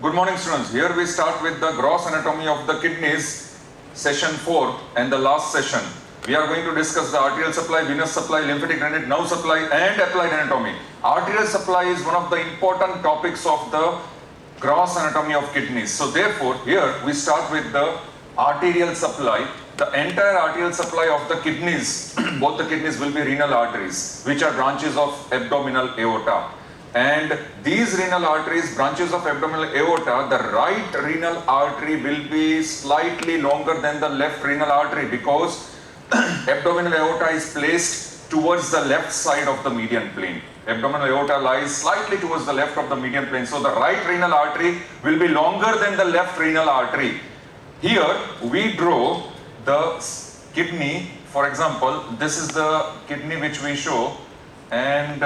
Good morning, students. Here we start with the gross anatomy of the kidneys, session 4 and the last session. We are going to discuss the arterial supply, venous supply, lymphatic drainage, nerve supply and applied anatomy. Arterial supply is one of the important topics of the gross anatomy of kidneys. So therefore, here we start with the arterial supply. The entire arterial supply of the kidneys, both the kidneys will be renal arteries, which are branches of abdominal aorta. And these renal arteries, branches of abdominal aorta, the right renal artery will be slightly longer than the left renal artery because abdominal aorta is placed towards the left side of the median plane. Abdominal aorta lies slightly towards the left of the median plane. So the right renal artery will be longer than the left renal artery. Here we draw the kidney. For example, this is the kidney which we show, and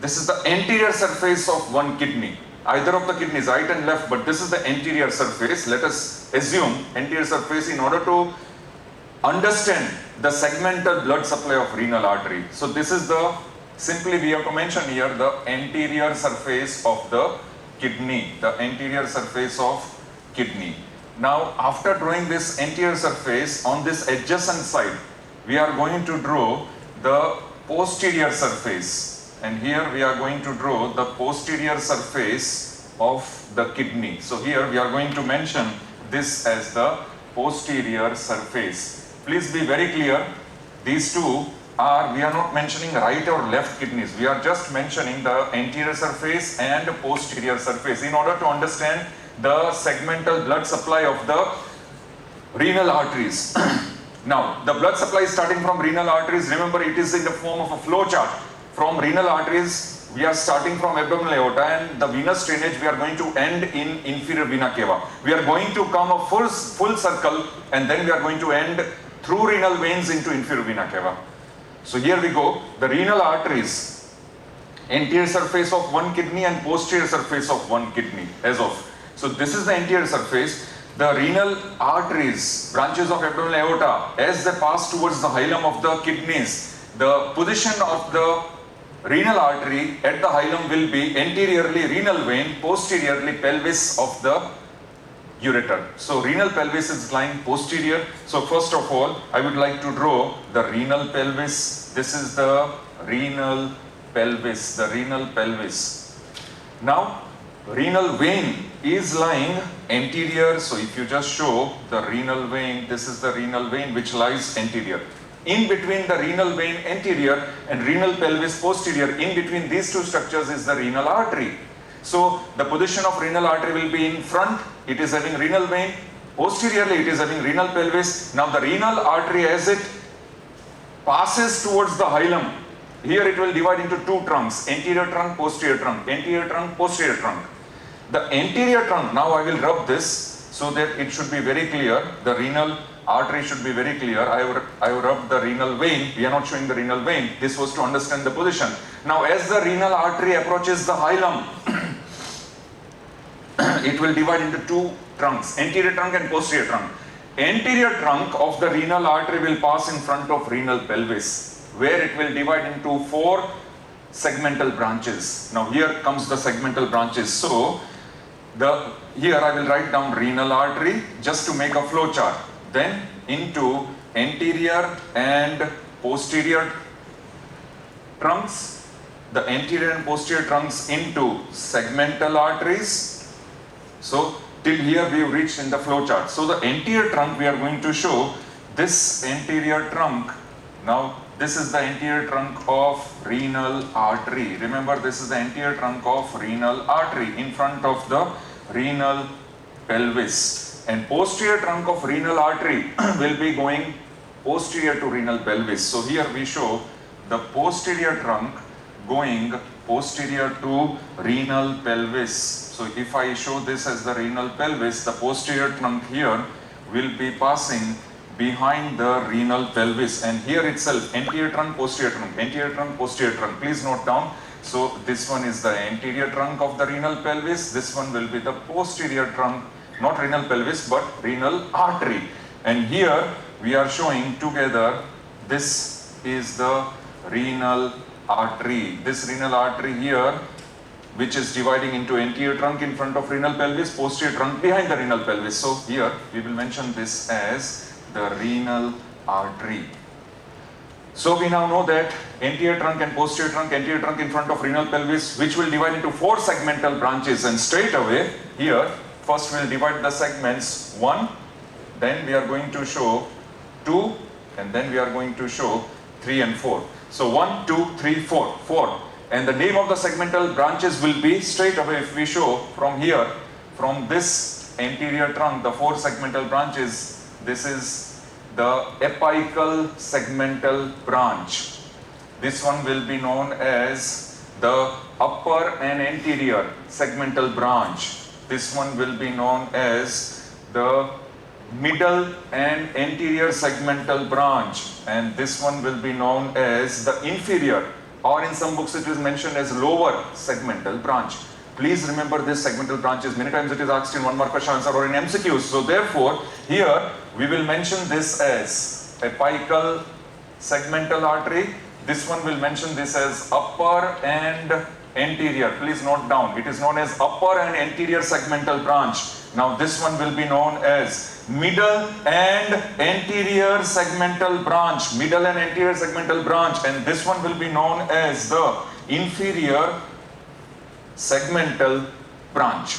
this is the anterior surface of one kidney. Either of the kidneys, right and left, but this is the anterior surface. Let us assume anterior surface in order to understand the segmental blood supply of renal artery. So this is the, simply we have to mention here the anterior surface of the kidney, the anterior surface of kidney. Now after drawing this anterior surface, on this adjacent side, we are going to draw the posterior surface. And here we are going to draw the posterior surface of the kidney. So here we are going to mention this as the posterior surface. Please be very clear, these two are, we are not mentioning right or left kidneys. We are just mentioning the anterior surface and posterior surface in order to understand the segmental blood supply of the renal arteries. Now, the blood supply is starting from renal arteries. Remember, it is in the form of a flow chart. From renal arteries, we are starting from abdominal aorta, and the venous drainage we are going to end in inferior vena cava. We are going to come a full circle, and then we are going to end through renal veins into inferior vena cava. So here we go, the renal arteries, anterior surface of one kidney and posterior surface of one kidney as of. So this is the anterior surface. The renal arteries, branches of abdominal aorta, as they pass towards the hilum of the kidneys, the position of the renal artery at the hilum will be anteriorly renal vein, posteriorly pelvis of the ureter. So renal pelvis is lying posterior. So first of all, I would like to draw the renal pelvis. This is the renal pelvis, the renal pelvis. Now, renal vein is lying anterior. So if you just show the renal vein, this is the renal vein which lies anterior. In between the renal vein anterior and renal pelvis posterior, in between these two structures is the renal artery. So the position of renal artery will be in front, it is having renal vein, posteriorly it is having renal pelvis. Now the renal artery, as it passes towards the hilum, here it will divide into two trunks, anterior trunk, posterior trunk, anterior trunk, posterior trunk. The anterior trunk, now I will rub this so that it should be very clear, the renal artery should be very clear. I have rubbed the renal vein. We are not showing the renal vein. This was to understand the position. Now as the renal artery approaches the hilum, it will divide into two trunks, anterior trunk and posterior trunk. Anterior trunk of the renal artery will pass in front of renal pelvis, where it will divide into four segmental branches. Now here comes the segmental branches. So here I will write down renal artery just to make a flow chart. Then into anterior and posterior trunks, the anterior and posterior trunks into segmental arteries. So till here we have reached in the flow chart. So the anterior trunk we are going to show this anterior trunk. Now this is the anterior trunk of renal artery. Remember, this is the anterior trunk of renal artery in front of the renal pelvis. And posterior trunk of renal artery will be going posterior to renal pelvis. So here we show the posterior trunk going posterior to renal pelvis. So if I show this as the renal pelvis, the posterior trunk here will be passing behind the renal pelvis, and here itself anterior trunk, posterior trunk, anterior trunk, posterior trunk. Please note down. So this one is the anterior trunk of the renal pelvis. This one will be the posterior trunk, not renal pelvis but renal artery. And here we are showing together, this is the renal artery. This renal artery here which is dividing into anterior trunk in front of renal pelvis, posterior trunk behind the renal pelvis. So here we will mention this as the renal artery. So we now know that anterior trunk and posterior trunk in front of renal pelvis, which will divide into 4 segmental branches, and straight away here first we will divide the segments 1, then we are going to show 2, and then we are going to show 3 and 4. So 1, 2, 3, 4. And the name of the segmental branches will be straight away, if we show from here, from this anterior trunk, the 4 segmental branches, this is the apical segmental branch. This one will be known as the upper and anterior segmental branch. This one will be known as the middle and anterior segmental branch, and this one will be known as the inferior, or in some books it is mentioned as lower segmental branch. Please remember this segmental branches. Many times it is asked in 1 mark question answer or in MCQs. So therefore here we will mention this as apical segmental artery. This one will mention this as upper and anterior. Please note down, it is known as upper and anterior segmental branch. Now this one will be known as middle and anterior segmental branch, middle and anterior segmental branch, and this one will be known as the inferior segmental branch.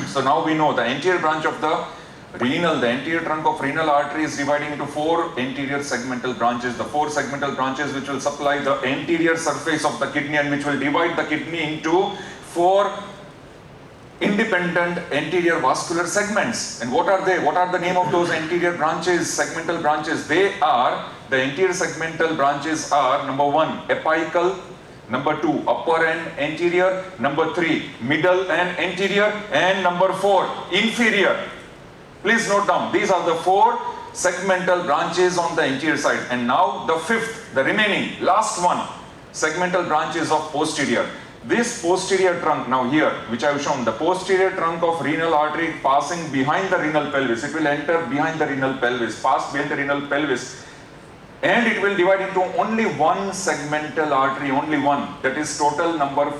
So now we know the anterior branch of the anterior trunk of renal artery is dividing into 4 anterior segmental branches. The 4 segmental branches which will supply the anterior surface of the kidney and which will divide the kidney into 4 independent anterior vascular segments. And what are they? What are the name of those anterior branches, segmental branches? They are, the anterior segmental branches are, number 1, apical, number 2, upper and anterior, number 3, middle and anterior, and number 4, inferior. Please note down, these are the 4 segmental branches on the anterior side. And now the 5th, the remaining, last one, segmental branches of posterior. This posterior trunk, now here, which I have shown, the posterior trunk of renal artery passing behind the renal pelvis. It will enter behind the renal pelvis, pass behind the renal pelvis, and it will divide into only 1 segmental artery, only 1. That is total number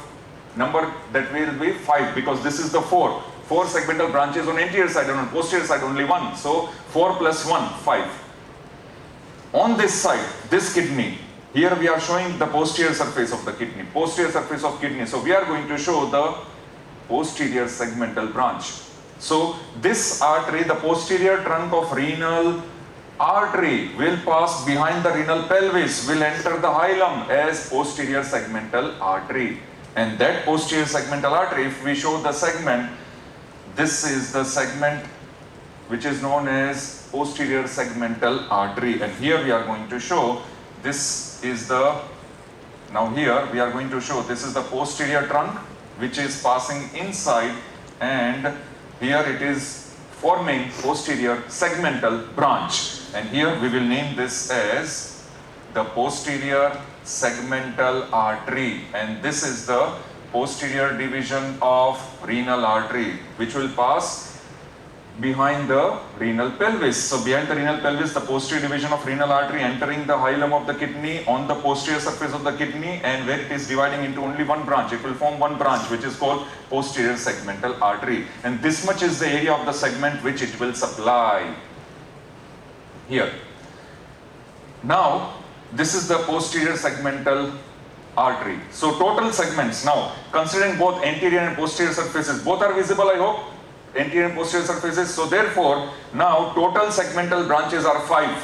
that will be 5, because this is the 4 segmental branches on anterior side, and on posterior side only 1. So 4 plus 1, 5. On this side, this kidney, here we are showing the posterior surface of the kidney, posterior surface of kidney. So we are going to show the posterior segmental branch. So this artery, the posterior trunk of renal artery, will pass behind the renal pelvis, will enter the hilum as posterior segmental artery. And that posterior segmental artery, if we show the segment, this is the segment which is known as posterior segmental artery. And here we are going to show, this is the, now here we are going to show, this is the posterior trunk which is passing inside, and here it is forming posterior segmental branch. And here we will name this as the posterior segmental artery, and this is the posterior division of renal artery which will pass behind the renal pelvis. So behind the renal pelvis, the posterior division of renal artery entering the hilum of the kidney on the posterior surface of the kidney, and where it is dividing into only 1 branch, it will form 1 branch which is called posterior segmental artery. And this much is the area of the segment which it will supply. Here. Now, this is the posterior segmental artery. So total segments, now considering both anterior and posterior surfaces, both are visible, I hope, anterior and posterior surfaces. So therefore, now total segmental branches are 5.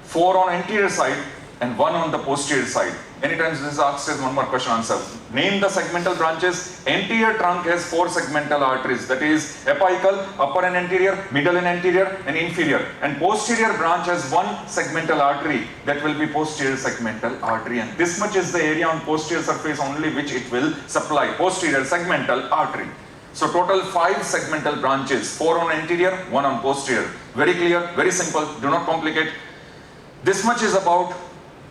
4 on anterior side and 1 on the posterior side. Anytime this is asked as 1 more question answer. Name the segmental branches. Anterior trunk has 4 segmental arteries, that is apical, upper and anterior, middle and anterior, and inferior. And posterior branch has 1 segmental artery, that will be posterior segmental artery. And this much is the area on posterior surface only which it will supply, posterior segmental artery. So total 5 segmental branches, 4 on anterior, 1 on posterior. Very clear, very simple, do not complicate. This much is about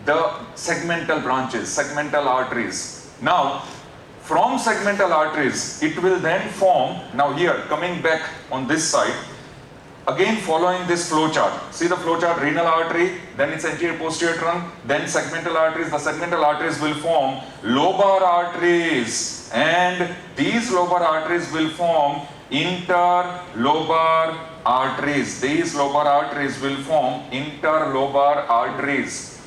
the segmental branches, segmental arteries. Now, from segmental arteries, it will then form, now here, coming back on this side, again following this flow chart. See the flow chart, renal artery, then its anterior posterior trunk, then segmental arteries. The segmental arteries will form lobar arteries. and these lobar arteries will form interlobar arteries. These lobar arteries will form interlobar arteries.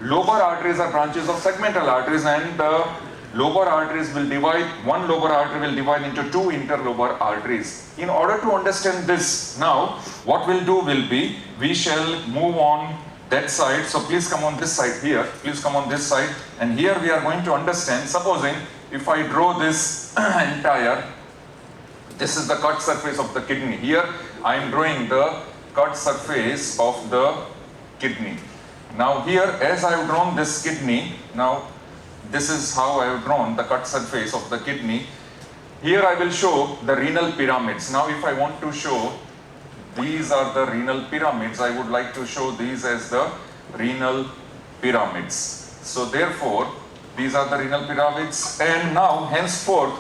Lobar arteries are branches of segmental arteries, and the lobar arteries will divide, one lobar artery will divide into two interlobar arteries. In order to understand this now, what we'll do will be, we shall move on that side. So please come on this side here, please come on this side, and here we are going to understand, supposing if I draw this entire, this is the cut surface of the kidney. Here I am drawing the cut surface of the kidney. Now here, as I have drawn this kidney, now this is how I have drawn the cut surface of the kidney. Here I will show the renal pyramids. Now if I want to show, these are the renal pyramids, I would like to show these as the renal pyramids. So therefore, these are the renal pyramids, and now henceforth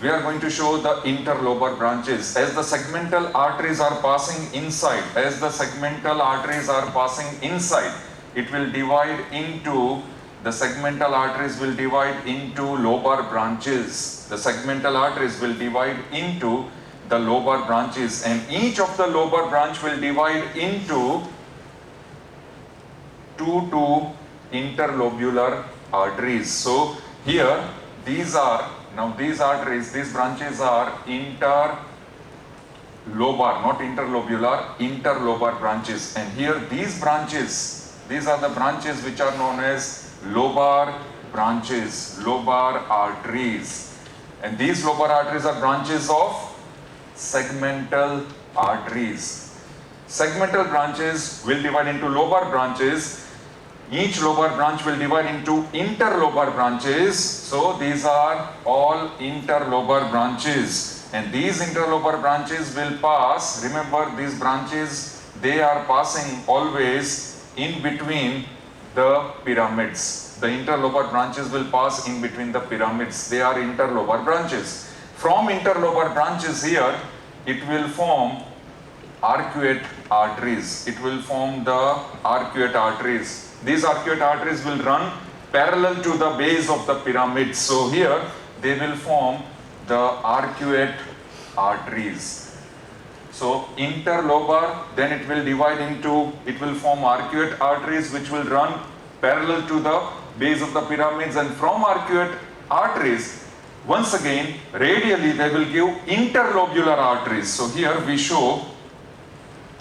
we are going to show the interlobar branches. As the segmental arteries are passing inside, as the segmental arteries are passing inside, it will divide into, the segmental arteries will divide into lobar branches. The segmental arteries will divide into the lobar branches, and each of the lobar branch will divide into two interlobular arteries. So here these are, now these arteries, these branches are interlobar, not interlobular, interlobar branches. And here these branches, these are the branches which are known as lobar branches, lobar arteries. And these lobar arteries are branches of segmental arteries. Segmental branches will divide into lobar branches. Each lobar branch will divide into interlobar branches. So these are all interlobar branches, and these interlobar branches will pass, remember these branches, they are passing always in between the pyramids. The interlobar branches will pass in between the pyramids. They are interlobar branches. From interlobar branches here, it will form arcuate arteries. It will form the arcuate arteries. These arcuate arteries will run parallel to the base of the pyramid. So here they will form the arcuate arteries. So interlobar, then it will divide into, it will form arcuate arteries which will run parallel to the base of the pyramids, and from arcuate arteries, once again radially they will give interlobular arteries. So here we show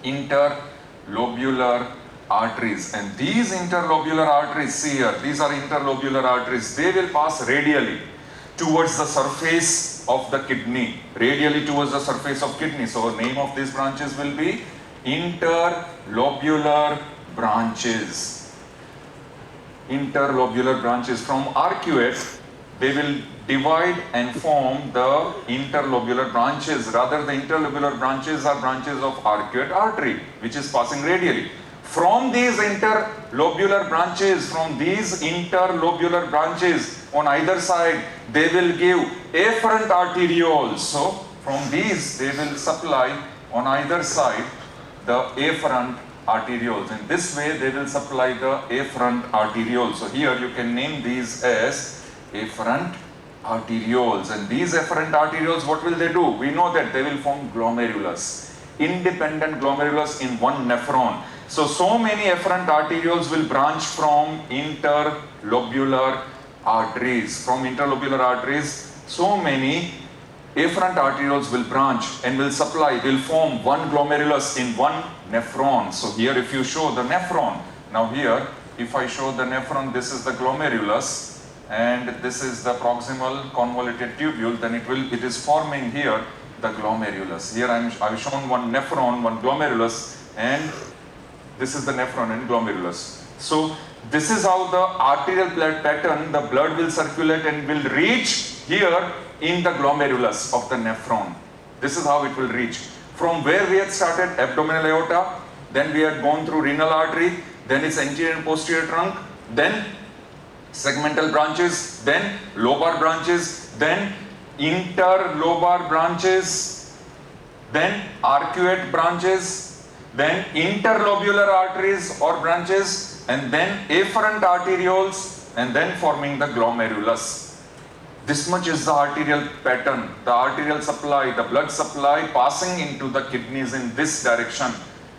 interlobular arteries, and these interlobular arteries, see here, these are interlobular arteries, they will pass radially towards the surface of the kidney, radially towards the surface of kidney. So name of these branches will be interlobular branches. Interlobular branches. From arcuate, they will divide and form the interlobular branches. Rather, the interlobular branches are branches of arcuate artery, which is passing radially. From these interlobular branches, on either side, they will give afferent arterioles. So from these, they will supply on either side the afferent arterioles. In this way, they will supply the afferent arterioles. So here you can name these as afferent arterioles. And these afferent arterioles, what will they do? We know that they will form glomerulus, independent glomerulus in one nephron. So many afferent arterioles will branch from interlobular arteries. From interlobular arteries, so many afferent arterioles will branch and will supply, will form one glomerulus in one nephron. So here if you show the nephron, now here if I show the nephron, this is the glomerulus and this is the proximal convoluted tubule, then it is forming here the glomerulus. Here I've shown one nephron, one glomerulus, and this is the nephron and glomerulus. So this is how the arterial pattern, the blood will circulate and will reach here in the glomerulus of the nephron. This is how it will reach. From where we had started, abdominal aorta, then we had gone through renal artery, then its anterior and posterior trunk, then segmental branches, then lobar branches, then interlobar branches, then arcuate branches, then interlobular arteries or branches, and then afferent arterioles, and then forming the glomerulus. This much is the arterial pattern, the arterial supply, the blood supply passing into the kidneys in this direction.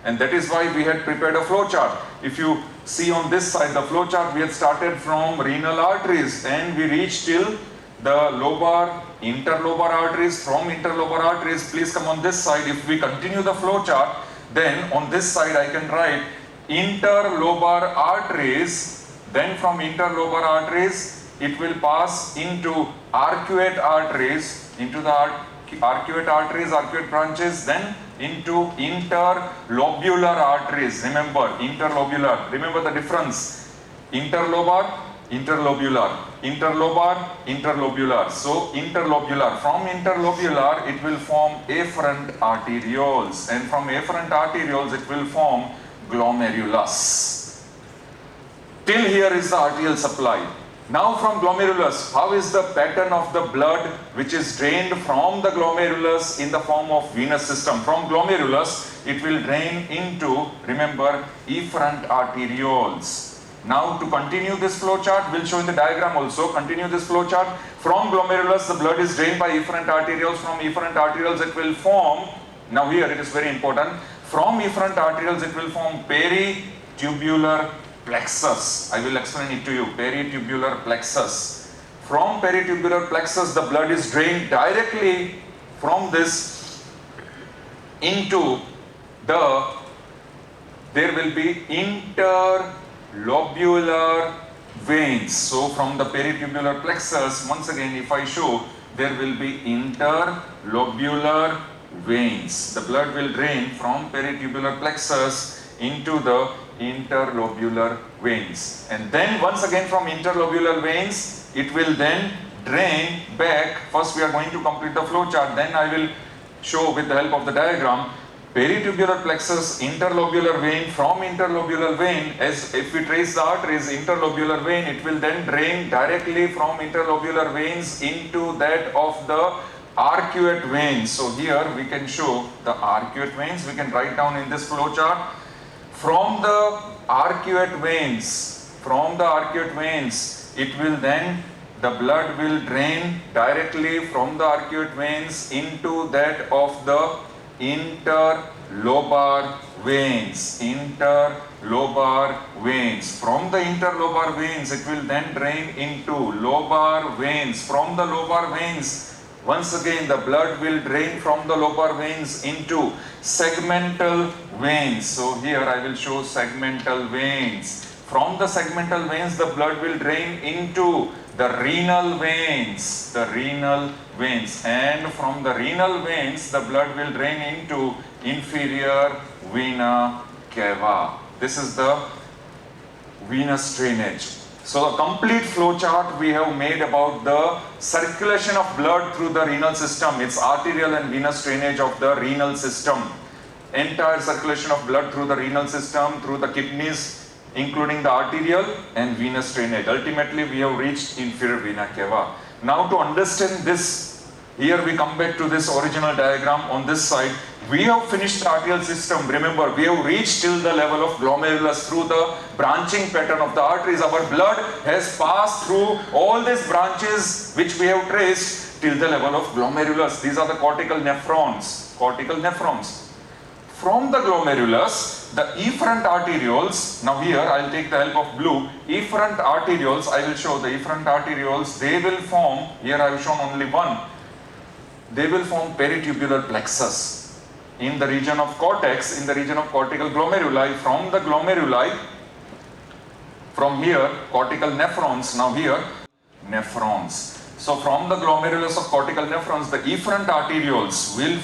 And that is why we had prepared a flow chart. If you see on this side, the flow chart, we had started from renal arteries and we reached till the lobar, interlobar arteries. From interlobar arteries, please come on this side. If we continue the flow chart, then on this side I can write interlobar arteries. Then from interlobar arteries, it will pass into arcuate arteries, into the arcuate arteries, arcuate branches, then into interlobular arteries. Remember, interlobular. Remember the difference. Interlobar, interlobular. Interlobar, interlobular. So, interlobular. From interlobular, it will form afferent arterioles. And from afferent arterioles, it will form glomerulus. Till here is the arterial supply. Now from glomerulus, how is the pattern of the blood which is drained from the glomerulus in the form of venous system? From glomerulus, it will drain into, remember, efferent arterioles. Now to continue this flow chart, we'll show in the diagram also, continue this flow chart. From glomerulus, the blood is drained by efferent arterioles. From efferent arterioles, it will form, now here it is very important, from efferent arterioles, it will form peritubular plexus. I will explain it to you. Peritubular plexus. From peritubular plexus, the blood is drained directly from this into the, there will be interlobular veins. So from the peritubular plexus, once again if I show, there will be interlobular veins. The blood will drain from peritubular plexus into the interlobular veins, and then once again from interlobular veins it will then drain back. First we are going to complete the flow chart, then I will show with the help of the diagram. Peritubular plexus, interlobular vein, from interlobular vein, as if we trace the arteries, interlobular vein, it will then drain directly from interlobular veins into that of the arcuate veins. So here we can show the arcuate veins, we can write down in this flow chart. From the arcuate veins, it will then, the blood will drain directly from the arcuate veins into that of the interlobar veins. Interlobar veins. From the interlobar veins, it will then drain into lobar veins. From the lobar veins, once again the blood will drain from the lobar veins into segmental veins. So here I will show segmental veins. From the segmental veins, the blood will drain into the renal veins. And from the renal veins, the blood will drain into inferior vena cava. This is the venous drainage. So the complete flow chart we have made about the circulation of blood through the renal system. It's arterial and venous drainage of the renal system. Entire circulation of blood through the renal system, through the kidneys, including the arterial and venous drainage. Ultimately we have reached inferior vena cava. Now to understand this, here we come back to this original diagram on this side. We have finished the arterial system. Remember, we have reached till the level of glomerulus through the branching pattern of the arteries. Our blood has passed through all these branches which we have traced till the level of glomerulus. These are the cortical nephrons. From the glomerulus, the efferent arterioles, now here I will take the help of blue, efferent arterioles, I will show the efferent arterioles, they will form, here I have shown only one, they will form peritubular plexus. In the region of cortex, in the region of cortical glomeruli, from the glomeruli, from here, cortical nephrons, now here, nephrons. So from the glomerulus of cortical nephrons, the efferent arterioles will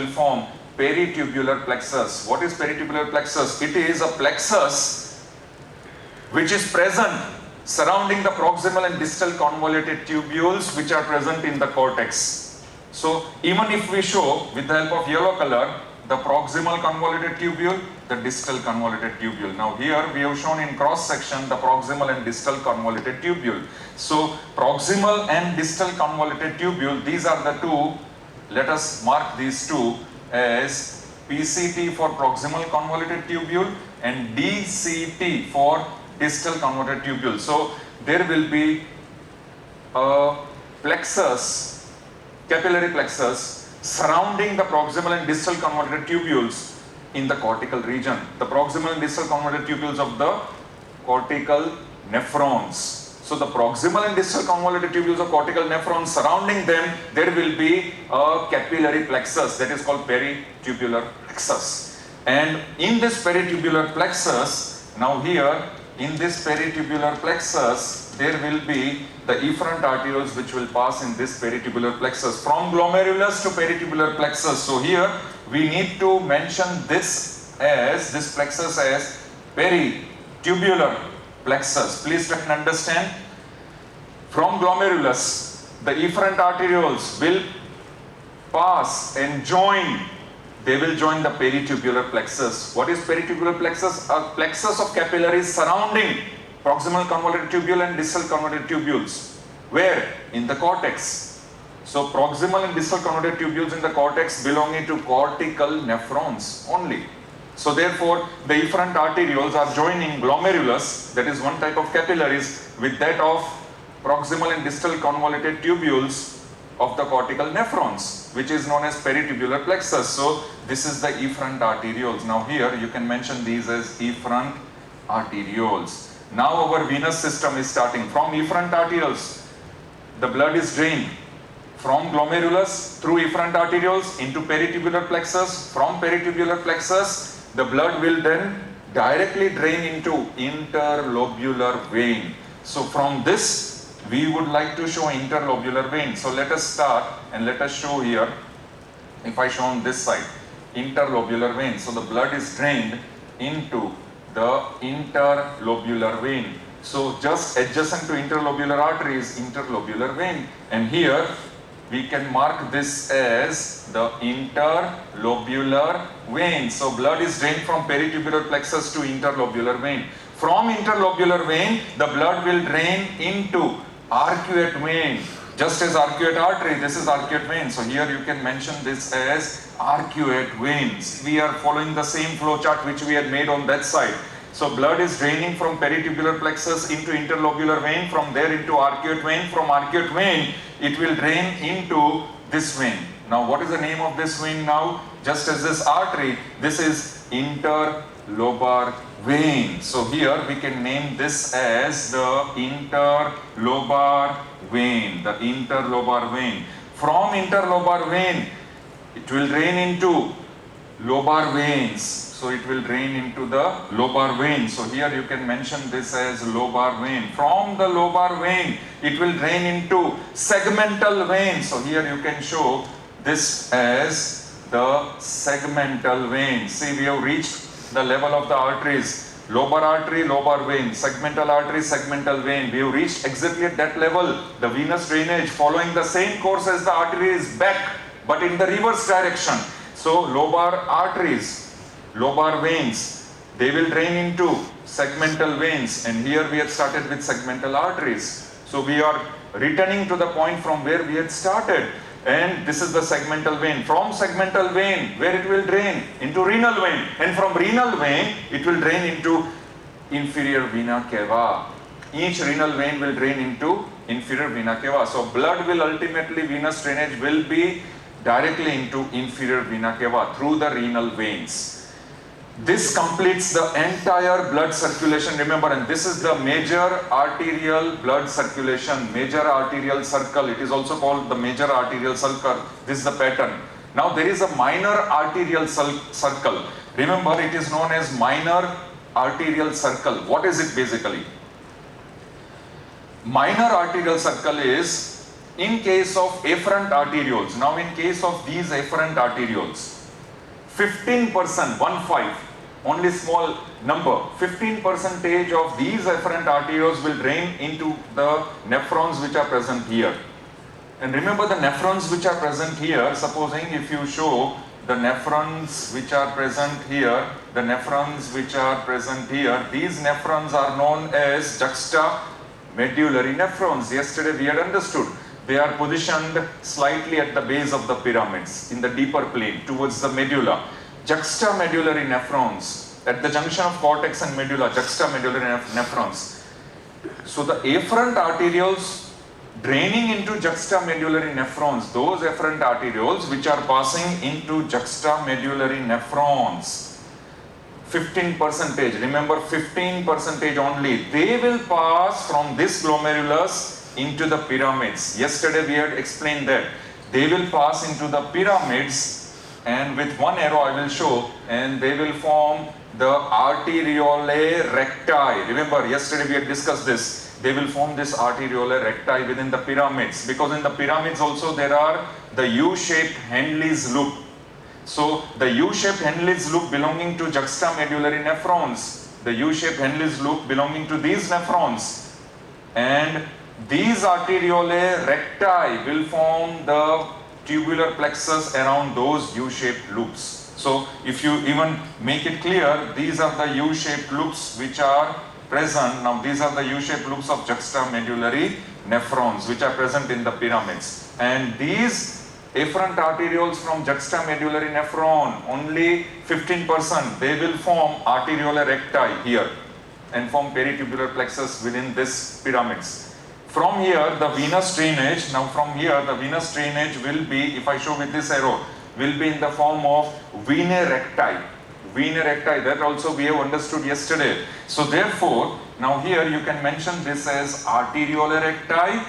form, peritubular plexus. What is peritubular plexus? It is a plexus which is present surrounding the proximal and distal convoluted tubules which are present in the cortex. So even if we show with the help of yellow color the proximal convoluted tubule, the distal convoluted tubule. Now here we have shown in cross section the proximal and distal convoluted tubule. So proximal and distal convoluted tubule, these are the two, let us mark these two as PCT for proximal convoluted tubule and DCT for distal convoluted tubule. So there will be a plexus, capillary plexus surrounding the proximal and distal convoluted tubules in the cortical region. The proximal and distal convoluted tubules of the cortical nephrons. So the proximal and distal convoluted tubules of cortical nephrons, surrounding them there will be a capillary plexus that is called peritubular plexus. And in this peritubular plexus, now here in this peritubular plexus there will be the efferent arterioles which will pass in this peritubular plexus from glomerulus to peritubular plexus. So here we need to mention this plexus as peritubular plexus. Please try and understand. From glomerulus, the efferent arterioles will pass and join. They will join the peritubular plexus. What is peritubular plexus? A plexus of capillaries surrounding proximal convoluted tubule and distal convoluted tubules. Where? In the cortex. So proximal and distal convoluted tubules in the cortex belonging to cortical nephrons only. So therefore, the efferent arterioles are joining glomerulus, that is one type of capillaries, with that of proximal and distal convoluted tubules of the cortical nephrons, which is known as peritubular plexus. So this is the efferent arterioles. Now here you can mention these as efferent arterioles. Now our venous system is starting. From efferent arterioles, the blood is drained from glomerulus through efferent arterioles into peritubular plexus. From peritubular plexus, the blood will then directly drain into interlobular vein. So from this, we would like to show interlobular vein. So let us start and let us show here. If I show on this side, interlobular vein. So the blood is drained into the interlobular vein. So just adjacent to interlobular artery is interlobular vein. And here we can mark this as the interlobular vein. So blood is drained from peritubular plexus to interlobular vein. From interlobular vein, the blood will drain into arcuate vein. Just as arcuate artery, this is arcuate vein. So here you can mention this as arcuate veins. We are following the same flow chart which we had made on that side. So blood is draining from peritubular plexus into interlobular vein, from there into arcuate vein. From arcuate vein, it will drain into this vein. Now what is the name of this vein now? Just as this artery, this is interlobar vein. So here we can name this as the interlobar vein. The interlobar vein. From interlobar vein, it will drain into lobar veins. So it will drain into the lobar vein. So here you can mention this as lobar vein. From the lobar vein, it will drain into segmental vein. So here you can show this as the segmental vein. See, we have reached the level of the arteries. Lobar artery, lobar vein. Segmental artery, segmental vein. We have reached exactly at that level. The venous drainage following the same course as the artery is back, but in the reverse direction. So lobar arteries, lobar veins, they will drain into segmental veins, and here we have started with segmental arteries. So we are returning to the point from where we had started, and this is the segmental vein. From segmental vein, where it will drain? Into renal vein, and from renal vein, it will drain into inferior vena cava. Each renal vein will drain into inferior vena cava. So blood will ultimately, venous drainage will be directly into inferior vena cava through the renal veins. This completes the entire blood circulation. Remember, and this is the major arterial blood circulation, major arterial circle. It is also called the major arterial circle. This is the pattern. Now there is a minor arterial circle. Remember, it is known as minor arterial circle. What is it basically? Minor arterial circle is in case of afferent arterioles. Now in case of these afferent arterioles, 15%, only small number, 15% of these afferent arterioles will drain into the nephrons which are present here. And remember the nephrons which are present here, supposing if you show the nephrons which are present here, the nephrons which are present here, these nephrons are known as juxtamedullary nephrons. Yesterday we had understood. They are positioned slightly at the base of the pyramids, in the deeper plane, towards the medulla. Juxtamedullary nephrons, at the junction of cortex and medulla, juxtamedullary nephrons. So the afferent arterioles draining into juxtamedullary nephrons, those efferent arterioles which are passing into juxtamedullary nephrons. 15%, remember 15% only, they will pass from this glomerulus into the pyramids. Yesterday we had explained that they will pass into the pyramids, and with one arrow I will show, and they will form the arteriolae recti. Remember yesterday we had discussed this. They will form this arteriolae recti within the pyramids, because in the pyramids also there are the U-shaped Henle's loop. So the U-shaped Henle's loop belonging to juxtamedullary nephrons, the U-shaped Henle's loop belonging to these nephrons, and these arteriolae recti will form the tubular plexus around those U-shaped loops. So if you even make it clear, these are the U-shaped loops which are present. Now these are the U-shaped loops of juxtamedullary nephrons which are present in the pyramids, and these efferent arterioles from juxtamedullary nephron, only 15%, they will form arteriolar recti here and form peritubular plexus within this pyramids. From here the venous drainage, now from here the venous drainage will be, if I show with this arrow, will be in the form of venae recti. Venae recti, that also we have understood yesterday. So therefore, now here you can mention this as arteriolar recti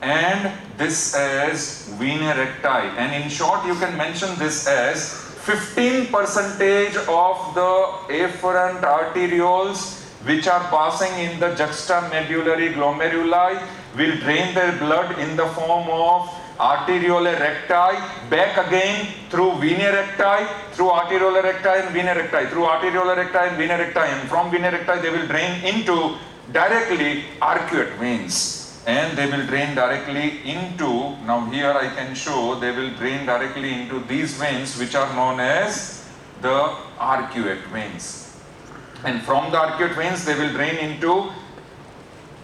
and this as venae recti, and in short you can mention this as 15% of the efferent arterioles which are passing in the juxtamedullary glomeruli will drain their blood in the form of arteriolar recti, back again through venae recti, through arteriolar recti and venae recti, through arteriolar recti and venae recti, and from venae recti they will drain into directly arcuate veins. And they will drain directly into, now here I can show, they will drain directly into these veins which are known as the arcuate veins. And from the arcuate veins they will drain into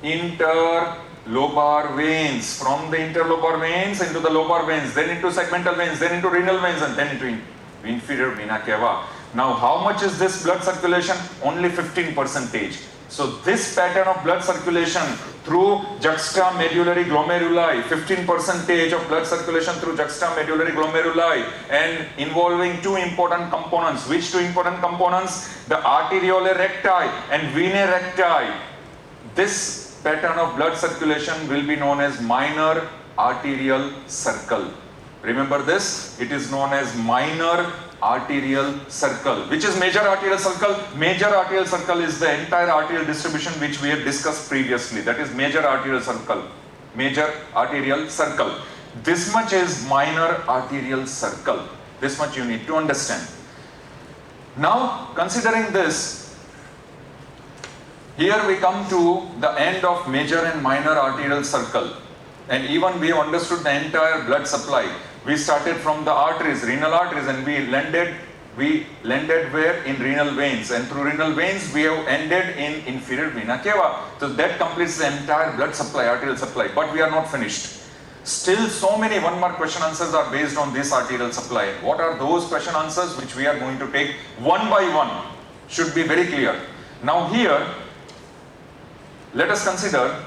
interlobar veins, from the interlobar veins into the lobar veins, then into segmental veins, then into renal veins, and then into inferior vena cava. Now how much is this blood circulation? Only 15%. So this pattern of blood circulation through juxtamedullary glomeruli, 15% of blood circulation through juxtamedullary glomeruli, and involving two important components. Which two important components? The arteriolar recti and venae recti. This pattern of blood circulation will be known as minor arterial circle. Remember this, it is known as minor arterial circle. Which is major arterial circle? Major arterial circle is the entire arterial distribution which we have discussed previously. That is major arterial circle. Major arterial circle. This much is minor arterial circle. This much you need to understand. Now considering this, here we come to the end of major and minor arterial circle, and even we have understood the entire blood supply. We started from the arteries, renal arteries, and we landed where? In renal veins, and through renal veins we have ended in inferior vena cava. So that completes the entire blood supply, arterial supply. But we are not finished. Still so many one mark question answers are based on this arterial supply. What are those question answers which we are going to take one by one? Should be very clear. Now here, let us consider,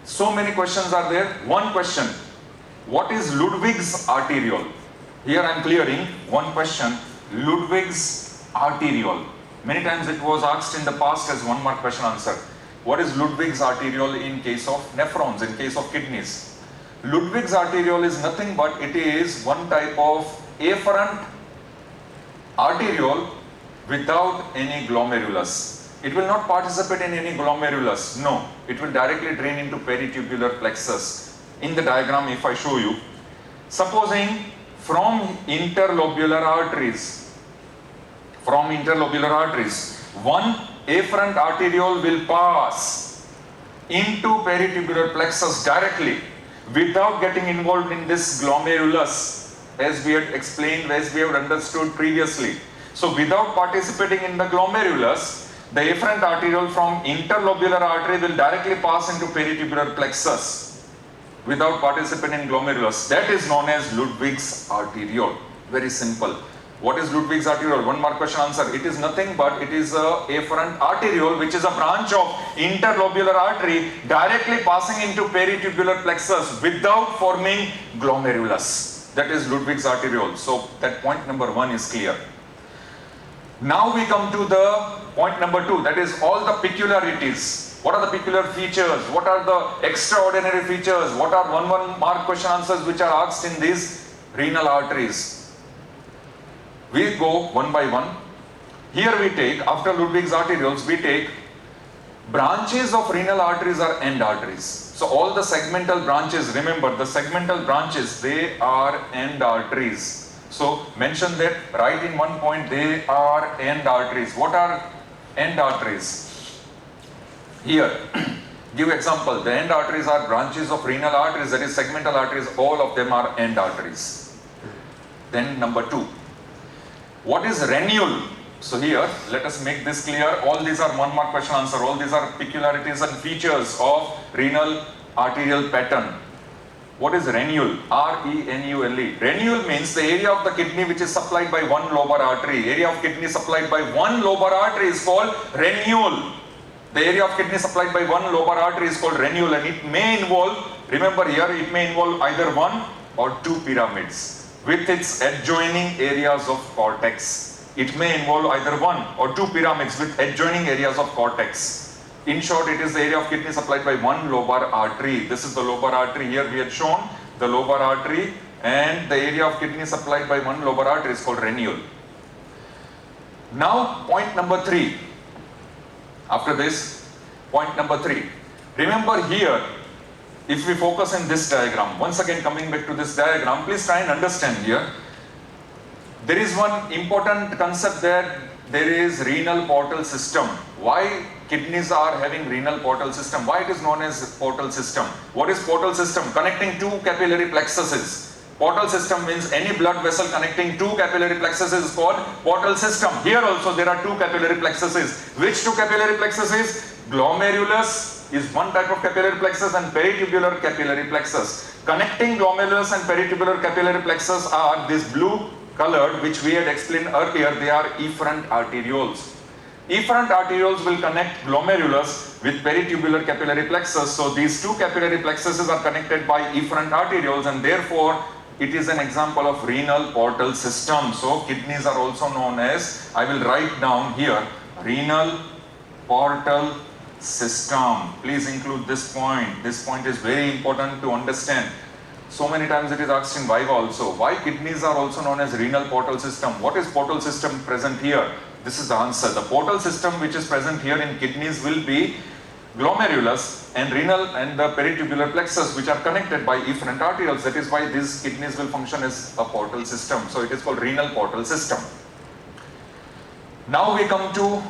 so many questions are there. One question, what is Ludwig's arteriole? Here I am clearing one question, Ludwig's arteriole. Many times it was asked in the past as one mark question answer. What is Ludwig's arteriole in case of nephrons, in case of kidneys? Ludwig's arteriole is nothing but it is one type of afferent arteriole without any glomerulus. It will not participate in any glomerulus. No, it will directly drain into peritubular plexus. In the diagram, if I show you, supposing from interlobular arteries, one afferent arteriole will pass into peritubular plexus directly without getting involved in this glomerulus, as we had explained, as we have understood previously. So without participating in the glomerulus, the afferent arteriole from interlobular artery will directly pass into peritubular plexus without participating in glomerulus. That is known as Ludwig's arteriole. Very simple. What is Ludwig's arteriole? One more question answer. It is nothing but it is a afferent arteriole, which is a branch of interlobular artery directly passing into peritubular plexus without forming glomerulus. That is Ludwig's arteriole. So that point number 1 is clear. Now we come to the point number 2, that is all the peculiarities. What are the peculiar features? What are the extraordinary features? What are one mark question answers which are asked in these renal arteries? We go one by one. Here we take, after Ludwig's arterioles, we take branches of renal arteries are end arteries. So all the segmental branches, remember the segmental branches, they are end arteries. So mention that, write in one point, they are end arteries. What are end arteries? Here, give example. The end arteries are branches of renal arteries, that is segmental arteries. All of them are end arteries. Then number 2. What is renule? So here, let us make this clear. All these are one mark question answer. All these are peculiarities and features of renal arterial pattern. What is renule? R-E-N-U-L-E. Renule means the area of the kidney which is supplied by one lobar artery. Area of kidney supplied by one lobar artery is called renule. The area of kidney supplied by one lobar artery is called renule, and it may involve, remember here, it may involve either one or two pyramids with its adjoining areas of cortex. It may involve either one or two pyramids with adjoining areas of cortex. In short, it is the area of kidney supplied by one lobar artery. This is the lobar artery. Here we had shown the lobar artery, and the area of kidney supplied by one lobar artery is called renule. Now, point number 3. After this, point number 3. Remember here, if we focus in this diagram, once again coming back to this diagram, please try and understand here. There is one important concept that there is renal portal system. Why kidneys are having renal portal system? Why it is known as portal system? What is portal system? Connecting two capillary plexuses. Portal system means any blood vessel connecting two capillary plexuses is called portal system. Here also there are two capillary plexuses. Which two capillary plexuses? Glomerulus is one type of capillary plexus and peritubular capillary plexus. Connecting glomerulus and peritubular capillary plexus are this blue colored, which we had explained earlier. They are efferent arterioles. Efferent arterioles will connect glomerulus with peritubular capillary plexus. So these two capillary plexuses are connected by efferent arterioles, and therefore it is an example of renal portal system. So kidneys are also known as, I will write down here, renal portal system. Please include this point. This point is very important to understand. So many times it is asked in Viva also. Why kidneys are also known as renal portal system? What is portal system present here? This is the answer. The portal system which is present here in kidneys will be glomerulus and renal and the peritubular plexus, which are connected by efferent arterioles. That is why these kidneys will function as a portal system. So it is called renal portal system. Now we come to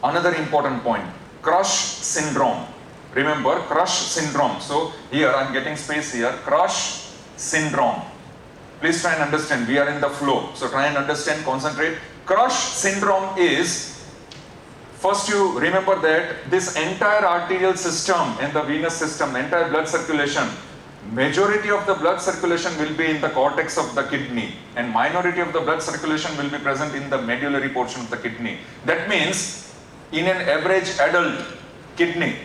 another important point. Crush syndrome. Remember Crush syndrome. So here I am getting space here. Crush syndrome. Please try and understand. We are in the flow. So try and understand, concentrate. Crush syndrome is, first you remember that this entire arterial system and the venous system, the entire blood circulation, majority of the blood circulation will be in the cortex of the kidney, and minority of the blood circulation will be present in the medullary portion of the kidney. That means in an average adult kidney,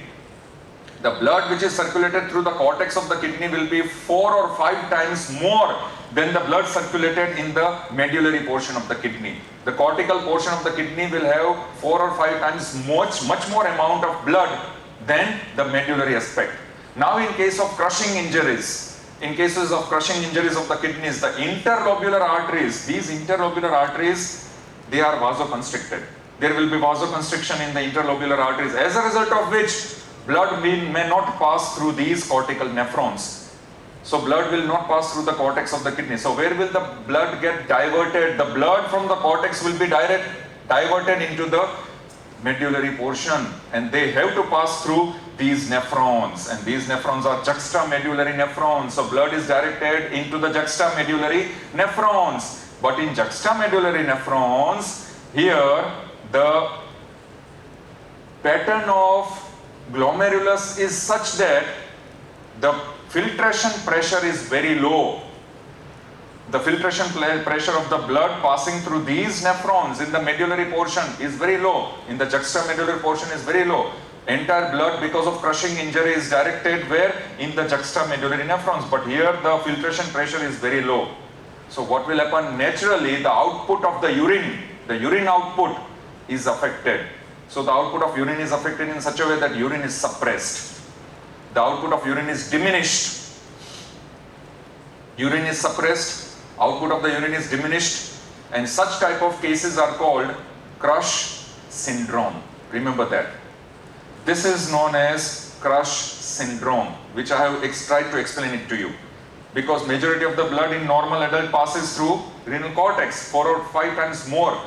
the blood which is circulated through the cortex of the kidney will be 4 or 5 times more than the blood circulated in the medullary portion of the kidney. The cortical portion of the kidney will have 4 or 5 times much more amount of blood than the medullary aspect. Now in case of crushing injuries, in cases of crushing injuries of the kidneys, the interlobular arteries, these interlobular arteries, they are vasoconstricted. There will be vasoconstriction in the interlobular arteries, as a result of which blood may not pass through these cortical nephrons. So blood will not pass through the cortex of the kidney. So where will the blood get diverted? The blood from the cortex will be diverted into the medullary portion, and they have to pass through these nephrons, and these nephrons are juxtamedullary nephrons. So blood is directed into the juxtamedullary nephrons. But in juxtamedullary nephrons, here the pattern of glomerulus is such that the filtration pressure is very low. The filtration pressure of the blood passing through these nephrons in the medullary portion is very low. In the juxtamedullary portion is very low. Entire blood, because of crushing injury, is directed where? In the juxtamedullary nephrons. But here the filtration pressure is very low. So what will happen? Naturally, the output of the urine output is affected. So the output of urine is affected in such a way that urine is suppressed. The output of urine is diminished. Urine is suppressed, output of the urine is diminished, and such type of cases are called crush syndrome. Remember that. This is known as crush syndrome, which I have tried to explain it to you. Because majority of the blood in normal adult passes through renal cortex 4 or 5 times more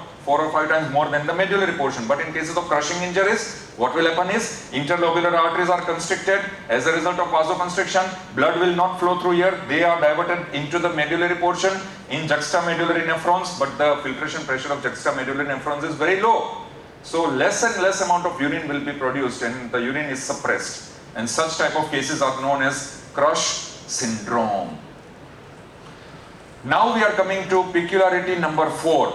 than the medullary portion. But in cases of crushing injuries, what will happen is interlobular arteries are constricted. As a result of vasoconstriction, blood will not flow through here. They are diverted into the medullary portion in juxtamedullary nephrons, but the filtration pressure of juxtamedullary nephrons is very low. So less and less amount of urine will be produced and the urine is suppressed. And such type of cases are known as crush syndrome. Now we are coming to peculiarity number 4.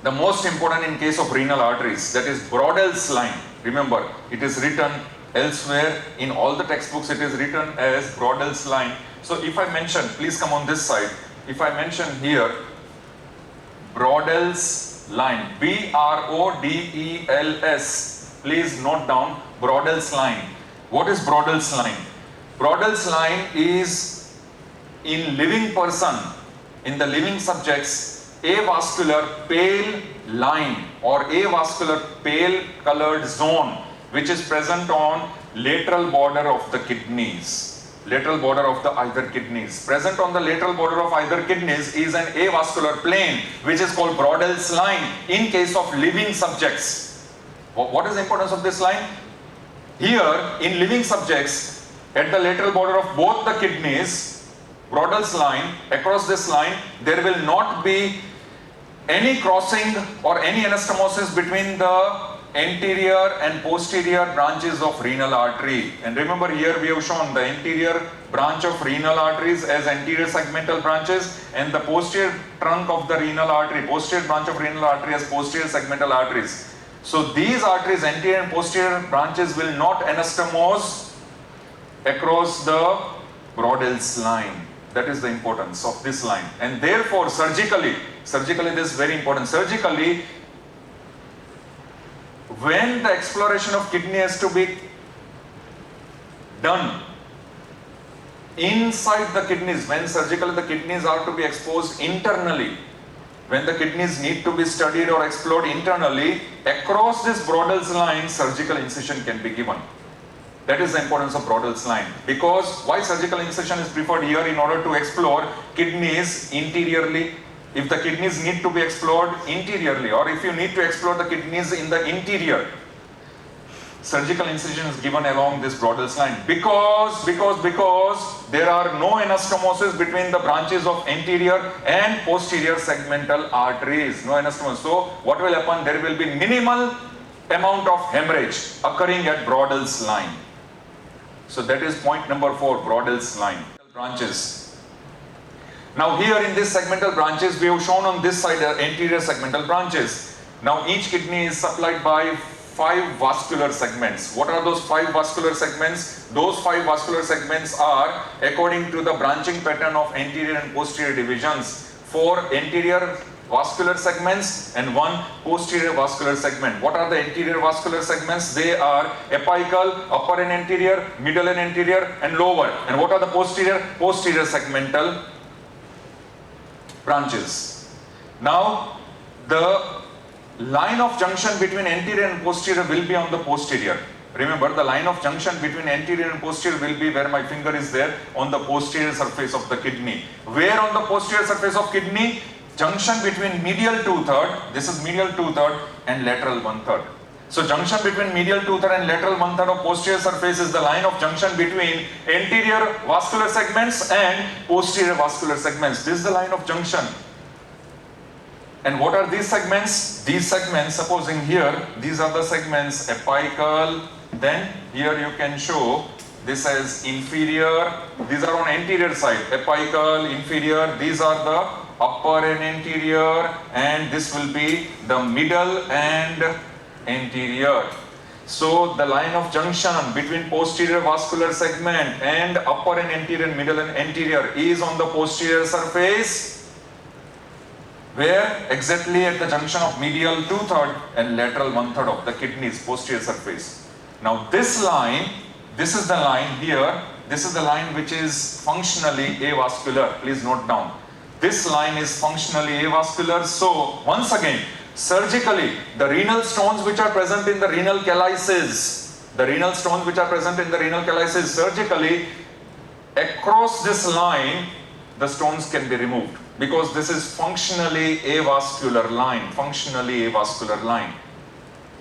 The most important in case of renal arteries, that is Brodell's line. Remember, it is written elsewhere in all the textbooks, it is written as Brodell's line. So if I mention, please come on this side. If I mention here Brodell's line, B-R-O-D-E-L-S, please note down Brodell's line. What is Brodell's line? Brodell's line is in living person, in the living subjects, avascular pale line or avascular pale colored zone which is present on lateral border of the kidneys. Lateral border of the either kidneys. Present on the lateral border of either kidneys is an avascular plane which is called Brodell's line in case of living subjects. What is the importance of this line? Here in living subjects at the lateral border of both the kidneys, Brodell's line, across this line there will not be any crossing or any anastomosis between the anterior and posterior branches of renal artery. And remember, here we have shown the anterior branch of renal arteries as anterior segmental branches and the posterior trunk of the renal artery, posterior branch of renal artery as posterior segmental arteries. So these arteries, anterior and posterior branches, will not anastomose across the Brodell's line. That is the importance of this line. And therefore surgically this is very important. Surgically, when the exploration of kidney has to be done inside the kidneys, when surgically the kidneys are to be exposed internally, when the kidneys need to be studied or explored internally, across this Brodell's line, surgical incision can be given. That is the importance of Brodell's line. Because why surgical incision is preferred here? In order to explore kidneys interiorly. If the kidneys need to be explored interiorly, or if you need to explore the kidneys in the interior, surgical incision is given along this Brodell's line. Because there are no anastomosis between the branches of anterior and posterior segmental arteries. No anastomosis. So what will happen? There will be minimal amount of hemorrhage occurring at Brodell's line. So that is point number 4, Brodell's line. Branches. Now here in this segmental branches, we have shown on this side the anterior segmental branches. Now each kidney is supplied by 5 vascular segments. What are those 5 vascular segments? Those 5 vascular segments are according to the branching pattern of anterior and posterior divisions. 4 anterior vascular segments and 1 posterior vascular segment. What are the anterior vascular segments? They are apical, upper and anterior, middle and anterior, and lower. And what are the posterior? Posterior segmental branches. Now the line of junction between anterior and posterior will be on the posterior. Remember, the line of junction between anterior and posterior will be where my finger is there, on the posterior surface of the kidney. Where on the posterior surface of kidney? Junction between medial 2/3, this is medial 2/3, and lateral 1/3. So junction between medial 2/3 and lateral 1/3 of posterior surface is the line of junction between anterior vascular segments and posterior vascular segments. This is the line of junction. And what are these segments? These segments, supposing here, these are the segments apical, then here you can show this as inferior, these are on anterior side, apical, inferior, these are the upper and anterior, and this will be the middle and anterior. So the line of junction between posterior vascular segment and upper and anterior, middle and anterior is on the posterior surface. Where? Exactly at the junction of medial 2/3 and lateral 1/3 of the kidneys, posterior surface. Now this line, this is the line here, this is the line which is functionally avascular. Please note down. This line is functionally avascular. So once again, surgically, the renal stones which are present in the renal calyces, surgically, across this line, the stones can be removed because this is functionally avascular line.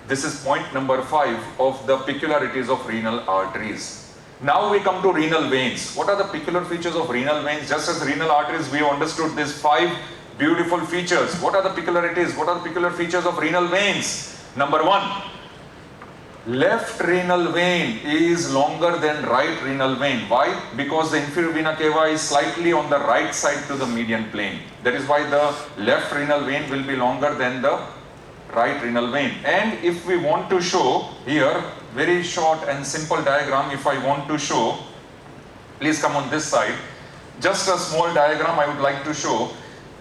This is point number 5 of the peculiarities of renal arteries. Now we come to renal veins. What are the peculiar features of renal veins? Just as renal arteries, we understood these 5 beautiful features. What are the peculiarities? What are the peculiar features of renal veins? Number 1, left renal vein is longer than right renal vein. Why? Because the inferior vena cava is slightly on the right side to the median plane. That is why the left renal vein will be longer than the right renal vein. And if we want to show here, very short and simple diagram, if I want to show, please come on this side. Just a small diagram I would like to show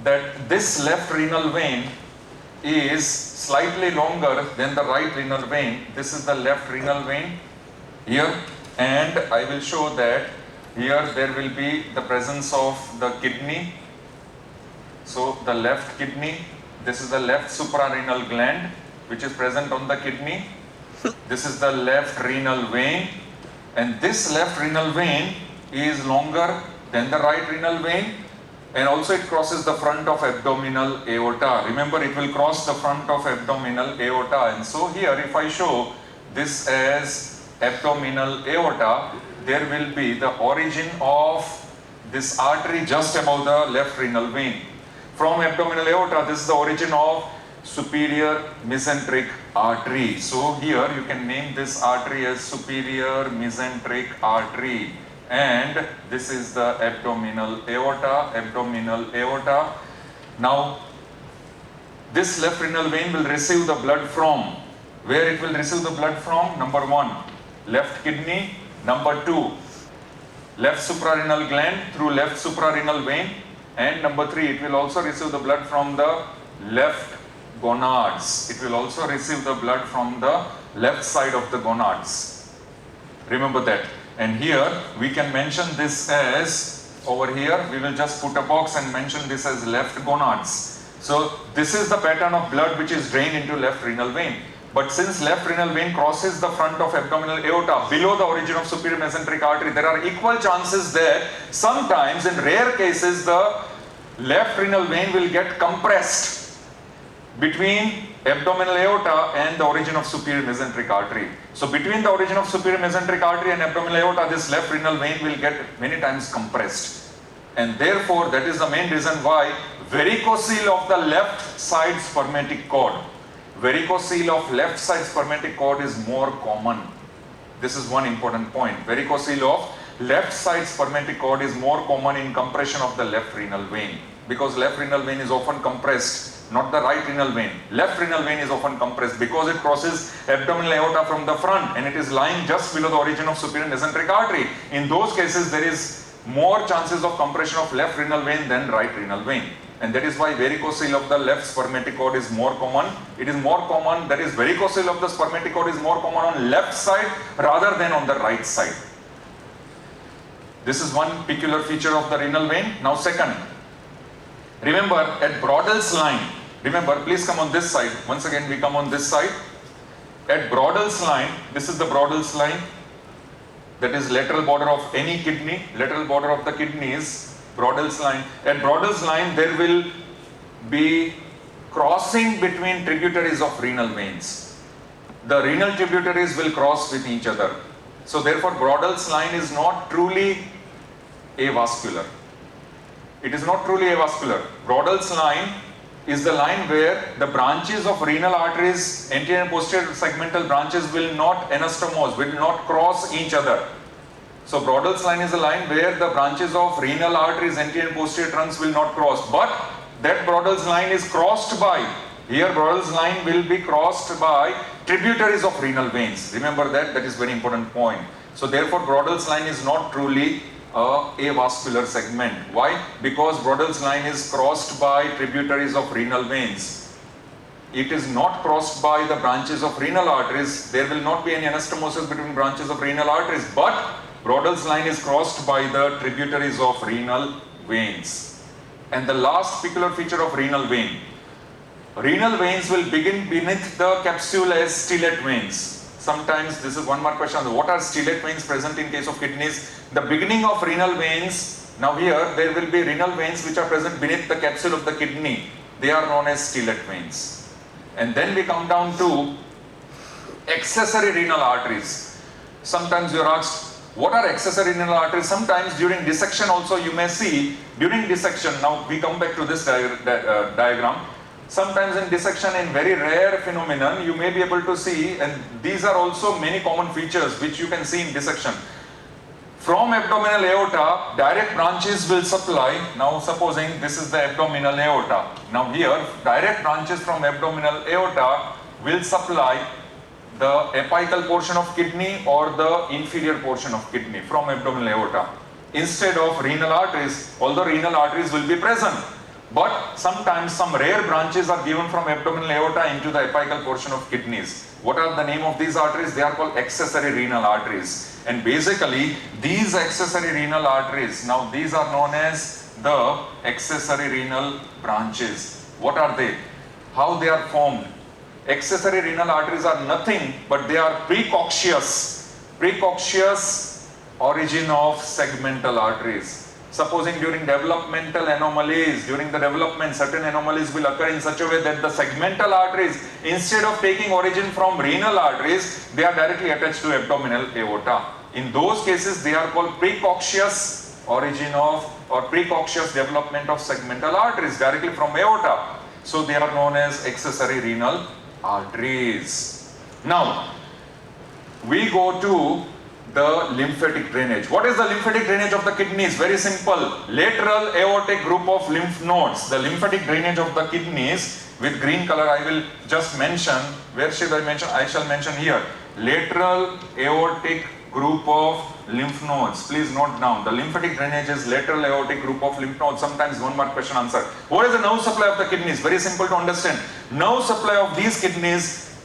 that this left renal vein is slightly longer than the right renal vein. This is the left renal vein here, and I will show that here there will be the presence of the kidney. So the left kidney, this is the left suprarenal gland which is present on the kidney. This is the left renal vein, and this left renal vein is longer than the right renal vein, and also it crosses the front of abdominal aorta. Remember, it will cross the front of abdominal aorta, and so here if I show this as abdominal aorta, there will be the origin of this artery just above the left renal vein. From abdominal aorta, this is the origin of superior mesenteric artery. So here you can name this artery as superior mesenteric artery, and this is the abdominal aorta. Now this left renal vein will receive the blood from, where it will receive the blood from? Number 1, left kidney. Number 2, left suprarenal gland through left suprarenal vein, and number 3, it will also receive the blood from the left gonads. It will also receive the blood from the left side of the gonads. Remember that. And here we can mention this as, over here we will just put a box and mention this as left gonads. So this is the pattern of blood which is drained into left renal vein. But since left renal vein crosses the front of abdominal aorta below the origin of superior mesenteric artery, there are equal chances that sometimes, in rare cases, the left renal vein will get compressed between abdominal aorta and the origin of superior mesenteric artery. So between the origin of superior mesenteric artery and abdominal aorta, this left renal vein will get many times compressed. And therefore, that is the main reason why varicocele of the left side spermatic cord, varicocele of left side spermatic cord is more common. This is one important point. Varicocele of left side spermatic cord is more common in compression of the left renal vein, because left renal vein is often compressed, not the right renal vein. Left renal vein is often compressed because it crosses abdominal aorta from the front and it is lying just below the origin of superior mesenteric artery. In those cases, there is more chances of compression of left renal vein than right renal vein. And that is why varicocele of the left spermatic cord is more common. It is more common, that is varicocele of the spermatic cord is more common on left side rather than on the right side. This is one peculiar feature of the renal vein. Now second, remember at Brodel's line, remember, please come on this side. Once again we come on this side. At Brodel's line, this is the Brodel's line, that is lateral border of any kidney, lateral border of the kidney is Brodel's line. At Brodel's line, there will be crossing between tributaries of renal veins. The renal tributaries will cross with each other. So therefore, Brodel's line is not truly avascular. It is not truly avascular. Brodel's line is the line where the branches of renal arteries, anterior and posterior segmental branches will not anastomose, will not cross each other. So Brodell's line is a line where the branches of renal arteries, anterior and posterior trunks will not cross, but that Brodell's line is crossed by, here Brodell's line will be crossed by tributaries of renal veins. Remember that, that is very important point. So therefore Brodell's line is not truly a avascular segment. Why? Because Brodell's line is crossed by tributaries of renal veins. It is not crossed by the branches of renal arteries. There will not be any anastomosis between branches of renal arteries, but Brodell's line is crossed by the tributaries of renal veins. And the last peculiar feature of renal vein. Renal veins will begin beneath the capsule as stellate veins. Sometimes this is one more question. What are stellate veins present in case of kidneys? The beginning of renal veins, now here there will be renal veins which are present beneath the capsule of the kidney. They are known as stellate veins. And then we come down to accessory renal arteries. Sometimes you are asked, what are accessory renal arteries? Sometimes during dissection also you may see, during dissection, now we come back to this diagram. Sometimes in dissection, in very rare phenomenon, you may be able to see, and these are also many common features which you can see in dissection. From abdominal aorta, direct branches will supply. Now supposing this is the abdominal aorta. Now here, direct branches from abdominal aorta will supply the apical portion of kidney or the inferior portion of kidney from abdominal aorta. Instead of renal arteries, although renal arteries will be present, but sometimes some rare branches are given from abdominal aorta into the apical portion of kidneys. What are the name of these arteries? They are called accessory renal arteries. And basically, these accessory renal arteries, now these are known as the accessory renal branches. What are they? How they are formed? Accessory renal arteries are nothing but they are precocious origin of segmental arteries. Supposing during developmental anomalies, during the development, certain anomalies will occur in such a way that the segmental arteries, instead of taking origin from renal arteries, they are directly attached to abdominal aorta. In those cases, they are called precocious origin of or precocious development of segmental arteries directly from aorta. So they are known as accessory renal arteries. Now, we go to the lymphatic drainage. What is the lymphatic drainage of the kidneys? Very simple. Lateral aortic group of lymph nodes. The lymphatic drainage of the kidneys with green color I will just mention. Where should I mention? I shall mention here. Lateral aortic group of lymph nodes. Please note down. The lymphatic drainage is lateral aortic group of lymph nodes. Sometimes one more question answer. What is the nerve supply of the kidneys? Very simple to understand. Nerve supply of these kidneys,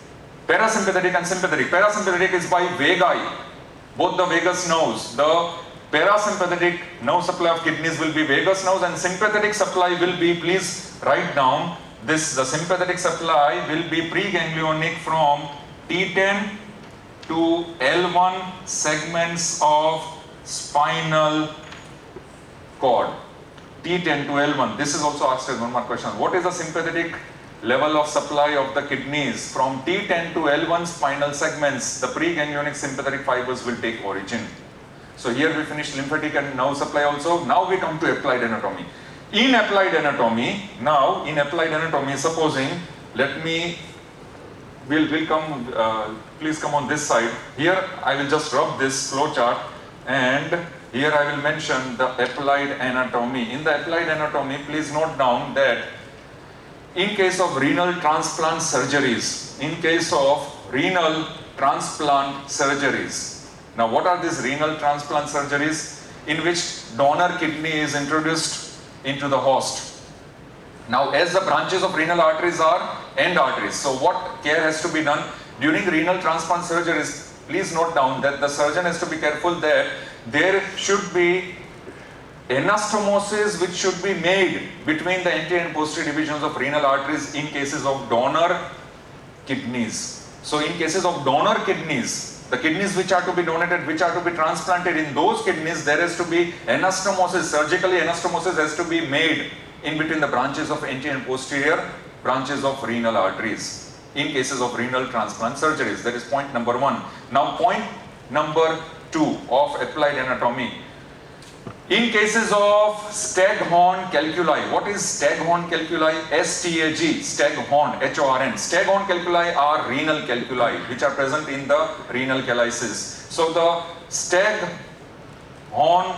parasympathetic and sympathetic. Parasympathetic is by vagi. Both the vagus nerves, the parasympathetic nerve supply of kidneys will be vagus nerves and sympathetic supply will be, please write down this, the sympathetic supply will be preganglionic from T10 to L1 segments of spinal cord. T10 to L1. This is also asked as one more question. What is the sympathetic level of supply of the kidneys? From T10 to L1 spinal segments, the preganglionic sympathetic fibers will take origin. So here we finished lymphatic and nerve supply also. Now we come to applied anatomy. In applied anatomy, supposing, please come on this side. Here I will just rub this flow chart and here I will mention the applied anatomy. In the applied anatomy, please note down that in case of renal transplant surgeries, now what are these renal transplant surgeries? In which donor kidney is introduced into the host. Now as the branches of renal arteries are end arteries, so what care has to be done during renal transplant surgeries? Please note down that the surgeon has to be careful that there should be anastomosis which should be made between the anterior and posterior divisions of renal arteries in cases of donor kidneys. So in cases of donor kidneys, the kidneys which are to be donated, which are to be transplanted, in those kidneys there has to be anastomosis, surgically anastomosis has to be made in between the branches of anterior and posterior branches of renal arteries in cases of renal transplant surgeries. That is point number one. Now point number two of applied anatomy. In cases of Staghorn calculi, what is Staghorn calculi? S-T-A-G, Staghorn, H-O-R-N. Staghorn calculi are renal calculi which are present in the renal calyces. So the Horn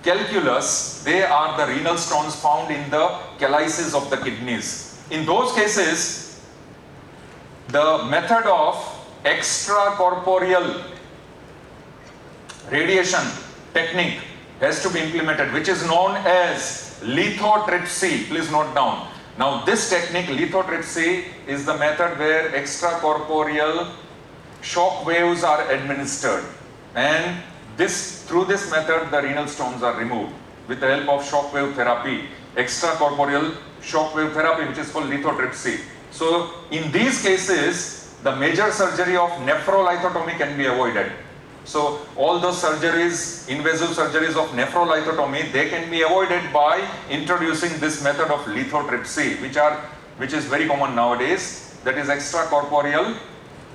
calculus, they are the renal stones found in the calyces of the kidneys. In those cases, the method of extracorporeal radiation technique has to be implemented, which is known as lithotripsy. Please note down. Now this technique, lithotripsy, is the method where extracorporeal shock waves are administered, and through this method the renal stones are removed with the help of shock wave therapy, extracorporeal shock wave therapy, which is called lithotripsy. So in these cases, the major surgery of nephrolithotomy can be avoided. So all those surgeries, invasive surgeries of nephrolithotomy, they can be avoided by introducing this method of lithotripsy, which is very common nowadays. That is extracorporeal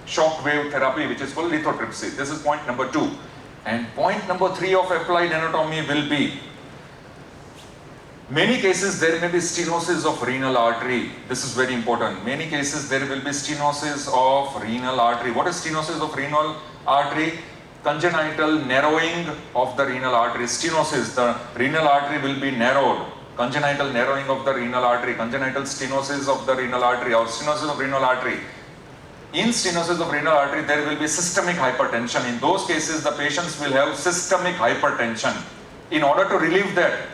shock wave therapy, which is called lithotripsy. This is point number 2. And point number 3 of applied anatomy will be, many cases there may be stenosis of renal artery. This is very important. Many cases there will be stenosis of renal artery. What is stenosis of renal artery? Congenital narrowing of the renal artery. Stenosis, the renal artery will be narrowed. Congenital narrowing of the renal artery, congenital stenosis of the renal artery, or stenosis of renal artery. In stenosis of renal artery, there will be systemic hypertension. In those cases, the patients will have systemic hypertension. In order to relieve that,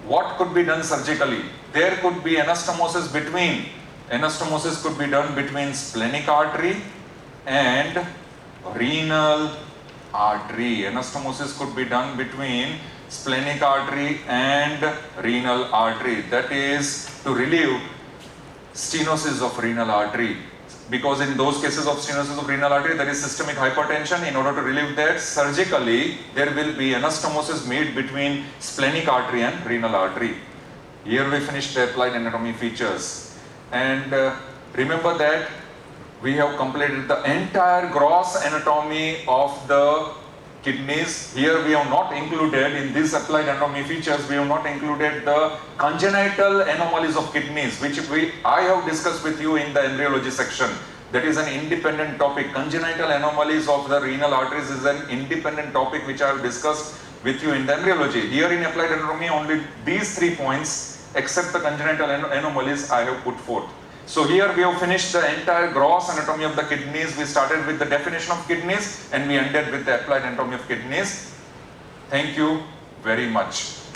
what could be done surgically? There could be anastomosis could be done between splenic artery and renal artery. Anastomosis could be done between splenic artery and renal artery. That is to relieve stenosis of renal artery. Because in those cases of stenosis of renal artery, there is systemic hypertension. In order to relieve that, surgically, there will be anastomosis made between splenic artery and renal artery. Here we finished the applied anatomy features. And remember that we have completed the entire gross anatomy of the kidneys. Here we have not included, in these applied anatomy features, we have not included the congenital anomalies of kidneys, which I have discussed with you in the embryology section. That is an independent topic. Congenital anomalies of the renal arteries is an independent topic which I have discussed with you in the embryology. Here in applied anatomy, only these 3 points, except the congenital anomalies, I have put forth. So here we have finished the entire gross anatomy of the kidneys. We started with the definition of kidneys and we ended with the applied anatomy of kidneys. Thank you very much.